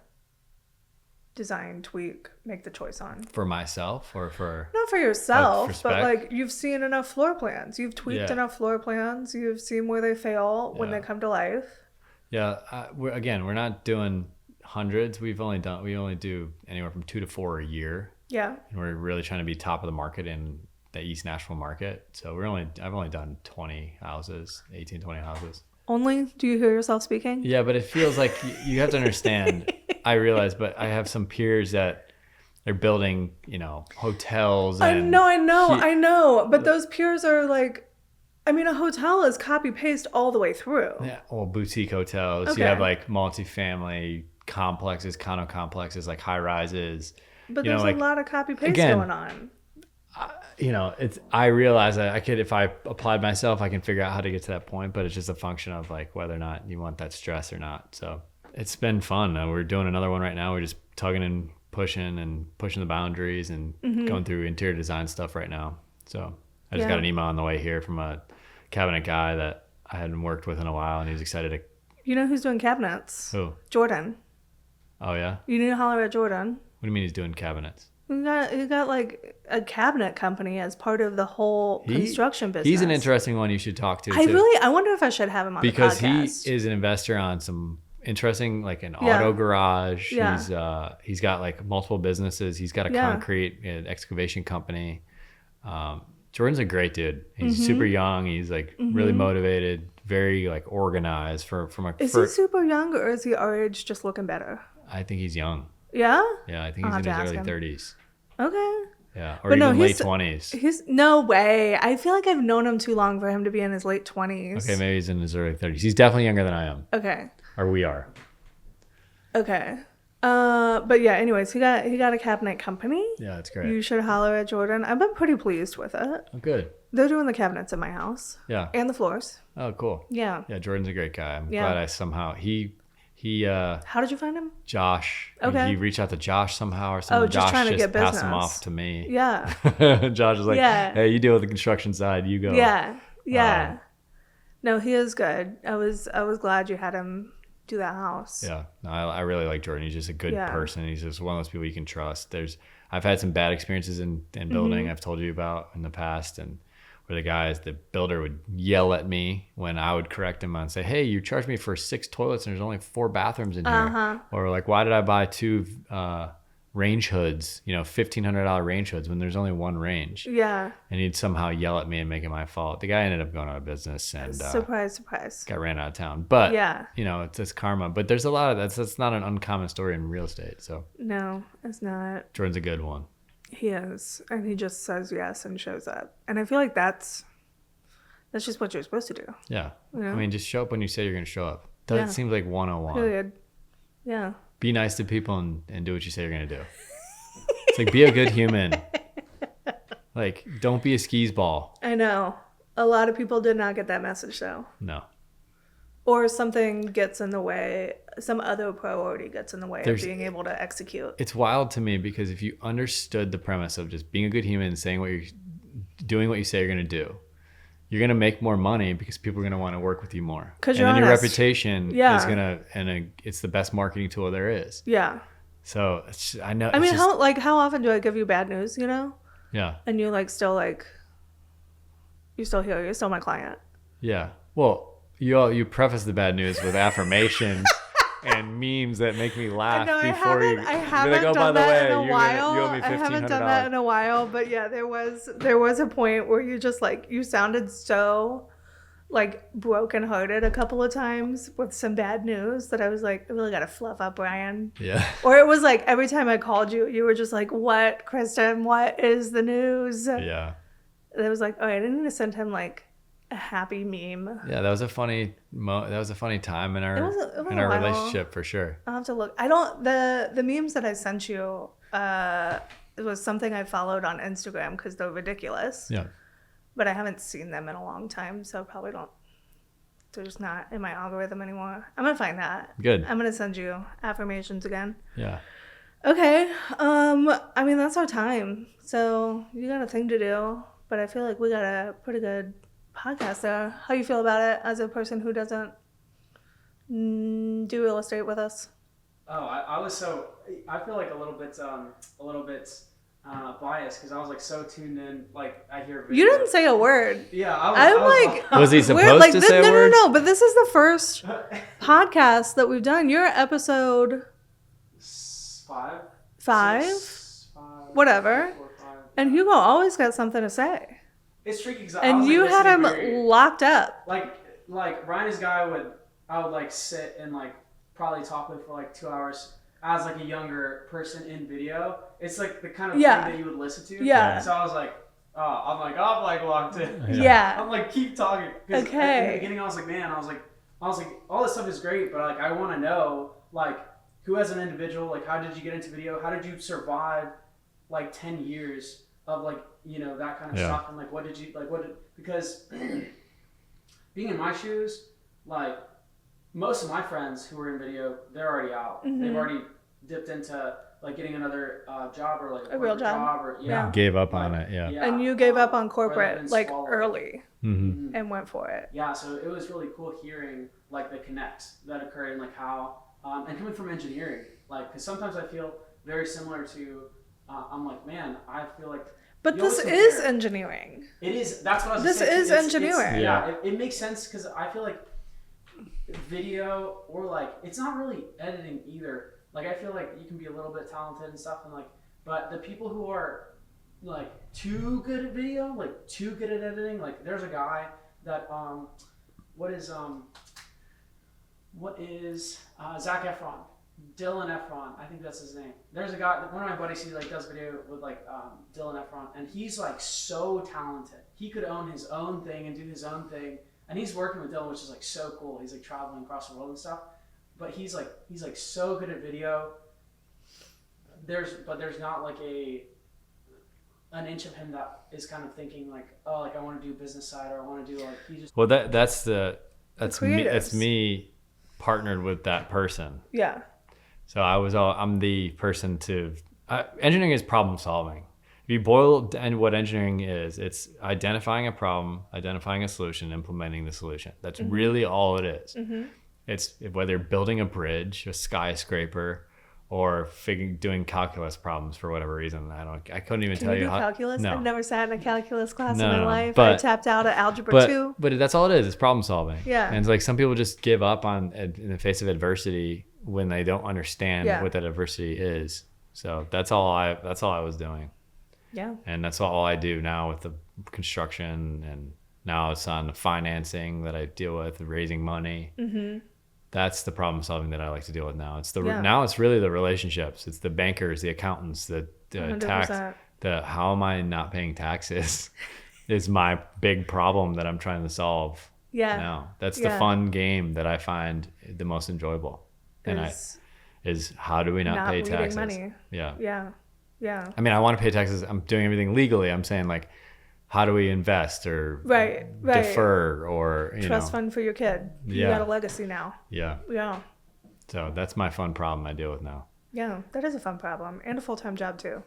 Speaker 2: design, tweak, make the choice on?
Speaker 1: For myself or for...
Speaker 2: Not for yourself, but like you've seen enough floor plans. You've tweaked enough floor plans. You've seen where they fail when they come to life. Yeah.
Speaker 1: We're not doing hundreds. We only do anywhere from 2 to 4 a year. Yeah. And we're really trying to be top of the market in the East Nashville market. So I've only done 20 houses, 18, 20 houses.
Speaker 2: Only? Do you hear yourself speaking?
Speaker 1: Yeah, but it feels like you have to understand. I realize, but I have some peers that they're building, hotels. And
Speaker 2: I know. But those peers are like, a hotel is copy paste all the way through.
Speaker 1: Yeah. Well, boutique hotels. Okay. You have like multifamily complexes, condo complexes, like high rises.
Speaker 2: But there's a lot of copy paste going on.
Speaker 1: I realize that if I applied myself, I can figure out how to get to that point, but it's just a function of like whether or not you want that stress or not. So it's been fun. We're doing another one right now. We're just tugging and pushing the boundaries and going through interior design stuff right now. So I just got an email on the way here from a cabinet guy that I hadn't worked with in a while, and he was excited to...
Speaker 2: You know who's doing cabinets?
Speaker 1: Who?
Speaker 2: Jordan.
Speaker 1: Oh yeah.
Speaker 2: You need to holler at Jordan.
Speaker 1: What do you mean he's doing cabinets?
Speaker 2: He got like a cabinet company as part of the whole construction business.
Speaker 1: He's an interesting one you should talk to.
Speaker 2: I wonder if I should have him on
Speaker 1: because
Speaker 2: the podcast.
Speaker 1: He is an investor on some interesting, like an auto garage.
Speaker 2: Yeah.
Speaker 1: He's got like multiple businesses. He's got a concrete excavation company. Jordan's a great dude. He's super young. He's like really motivated, very like organized
Speaker 2: Is he super young or is he our age just looking better?
Speaker 1: I think he's young.
Speaker 2: Yeah?
Speaker 1: Yeah, I think he's in his early 30s.
Speaker 2: Okay.
Speaker 1: Yeah, or even late 20s.
Speaker 2: He's no way. I feel like I've known him too long for him to be in his late 20s.
Speaker 1: Okay, maybe he's in his early 30s. He's definitely younger than I am.
Speaker 2: Okay.
Speaker 1: Or we are.
Speaker 2: Okay. But yeah, anyways, he got a cabinet company.
Speaker 1: Yeah, that's great.
Speaker 2: You should holler at Jordan. I've been pretty pleased with it.
Speaker 1: Oh, good.
Speaker 2: They're doing the cabinets in my house.
Speaker 1: Yeah.
Speaker 2: And the floors.
Speaker 1: Oh, cool.
Speaker 2: Yeah.
Speaker 1: Yeah, Jordan's a great guy. I'm glad I somehow
Speaker 2: How did you find him?
Speaker 1: Josh.
Speaker 2: Okay.
Speaker 1: He reached out to Josh somehow or something.
Speaker 2: Oh, just trying to get business.
Speaker 1: Passed him off to me.
Speaker 2: Yeah.
Speaker 1: Josh was like, hey, you deal with the construction side. You go.
Speaker 2: Yeah. Yeah. No, he is good. I was glad you had him do that house.
Speaker 1: Yeah. No, I really like Jordan. He's just a good person. He's just one of those people you can trust. I've had some bad experiences in building I've told you about in the past, and where the builder would yell at me when I would correct him and say, hey, you charged me for 6 toilets and there's only 4 bathrooms in here. Or like, why did I buy 2 range hoods, $1,500 range hoods when there's only 1 range?
Speaker 2: Yeah.
Speaker 1: And he'd somehow yell at me and make it my fault. The guy ended up going out of business and
Speaker 2: surprise.
Speaker 1: got ran out of town. But it's karma. But there's a lot of that's not an uncommon story in real estate. So
Speaker 2: no, it's not.
Speaker 1: Jordan's a good one.
Speaker 2: He is, and he just says yes and shows up. And I feel like that's just what you're supposed to do.
Speaker 1: Yeah.
Speaker 2: You know?
Speaker 1: I mean, just show up when you say you're going to show up. That seems like 101.
Speaker 2: Period. Yeah.
Speaker 1: Be nice to people and do what you say you're going to do. It's like, be a good human. Like, don't be a skis ball.
Speaker 2: I know. A lot of people did not get that message, though.
Speaker 1: No.
Speaker 2: Or something gets in the way, some other priority gets in the way of being able to execute.
Speaker 1: It's wild to me because if you understood the premise of just being a good human and doing what you say you're going to do, you're going to make more money because people are going to want to work with you more.
Speaker 2: Because
Speaker 1: your reputation is
Speaker 2: going
Speaker 1: to, it's the best marketing tool there is.
Speaker 2: Yeah.
Speaker 1: So I know.
Speaker 2: I mean, how often do I give you bad news,
Speaker 1: Yeah.
Speaker 2: And you you're still here, you're still my client.
Speaker 1: Yeah. Well, you preface the bad news with affirmations and memes that make me laugh
Speaker 2: I haven't done that in a while. But yeah, there was a point where you just you sounded so brokenhearted a couple of times with some bad news that I was like, I really gotta fluff up Ryan.
Speaker 1: Yeah.
Speaker 2: Or it was every time I called you, you were just like, what, Kristen? What is the news?
Speaker 1: Yeah.
Speaker 2: It was like, oh, I didn't need to send him a happy meme.
Speaker 1: Yeah, that was a funny time in our relationship for sure.
Speaker 2: I'll have to look. The memes that I sent you, it was something I followed on Instagram because they're ridiculous.
Speaker 1: Yeah.
Speaker 2: But I haven't seen them in a long time, so probably they're just not in my algorithm anymore. I'm gonna find that.
Speaker 1: Good.
Speaker 2: I'm gonna send you affirmations again.
Speaker 1: Yeah.
Speaker 2: Okay. I mean, that's our time. So you got a thing to do, but I feel like we got a pretty good podcast there. How you feel about it as a person who doesn't do real estate with us?
Speaker 3: Oh, I feel like a little bit biased because I was so tuned in. I hear videos.
Speaker 2: You didn't say a word.
Speaker 3: Yeah,
Speaker 1: was he supposed to say a word?
Speaker 2: No. But this is the first podcast that we've done. You're episode
Speaker 3: 5.
Speaker 2: 5? Whatever.
Speaker 3: 4, 5.
Speaker 2: And Hugo always got something to say.
Speaker 3: It's tricky because
Speaker 2: and you had him locked up.
Speaker 3: Like Ryan is a guy I would sit and probably talk with for 2 hours as a younger person in video. It's the kind of thing that you would listen to.
Speaker 2: Yeah.
Speaker 3: So I was I'm locked in.
Speaker 2: Yeah.
Speaker 3: I'm keep talking.
Speaker 2: Okay.
Speaker 3: In the beginning I was man, I was all this stuff is great, but I want to know who as an individual, how did you get into video? How did you survive 10 years of that kind of stuff, and what did you because being in my shoes, most of my friends who were in video, they're already out. Mm-hmm. They've already dipped into getting another job or
Speaker 2: a real job
Speaker 3: or
Speaker 1: gave up on it. Yeah.
Speaker 2: And you gave up on corporate early
Speaker 1: mm-hmm.
Speaker 2: and went for it.
Speaker 3: Yeah, so it was really cool hearing the connect that occurred and how and coming from engineering, like, because sometimes I feel very similar to, I'm like, man, I feel like.
Speaker 2: But this is engineering.
Speaker 3: It is. That's what I was
Speaker 2: This
Speaker 3: saying.
Speaker 2: is engineering.
Speaker 3: It makes sense because I feel like video or like it's not really editing either. Like I feel like you can be a little bit talented and stuff, and like, but the people who are like too good at video, like too good at editing, like there's a guy that what is Zac Efron, Dylan Efron, I think that's his name. There's a guy, one of my buddies, he like does video with like Dylan Efron, and he's like so talented. He could own his own thing and do his own thing, and he's working with Dylan, which is like so cool. He's like traveling across the world and stuff. But he's like so good at video. There's not like an inch of him that is kind of thinking like, oh, like I want to do business side, or I want to do like he just.
Speaker 1: Well, that's me. It's me partnered with that person.
Speaker 2: Yeah.
Speaker 1: So I'm the person engineering is problem solving. If you boil down what engineering is, it's identifying a problem, identifying a solution, implementing the solution. That's really all it is. Mm-hmm. It's whether you're building a bridge, a skyscraper, or doing calculus problems for whatever reason. I couldn't even tell you how.
Speaker 2: Calculus?
Speaker 1: No.
Speaker 2: I've never sat in a calculus class in my life.
Speaker 1: But,
Speaker 2: I tapped out at algebra 2.
Speaker 1: But that's all it is. It's problem solving.
Speaker 2: Yeah.
Speaker 1: And it's like some people just give up in the face of adversity when they don't understand what that adversity is. So that's all I was doing.
Speaker 2: Yeah.
Speaker 1: And that's all I do now with the construction, and now it's on the financing that I deal with, raising money. Mm-hmm. That's the problem solving that I like to deal with now. Now it's really the relationships. It's the bankers, the accountants, the tax. How am I not paying taxes is my big problem that I'm trying to solve.
Speaker 2: Yeah.
Speaker 1: Now that's the fun game that I find the most enjoyable. Is how do we not pay taxes?
Speaker 2: Money.
Speaker 1: Yeah.
Speaker 2: Yeah. Yeah.
Speaker 1: I mean, I want to pay taxes. I'm doing everything legally. I'm saying like, how do we invest or defer or
Speaker 2: trust fund for your kid? You got a legacy now.
Speaker 1: Yeah.
Speaker 2: Yeah.
Speaker 1: So that's my fun problem I deal with now.
Speaker 2: Yeah, that is a fun problem and a full-time job too.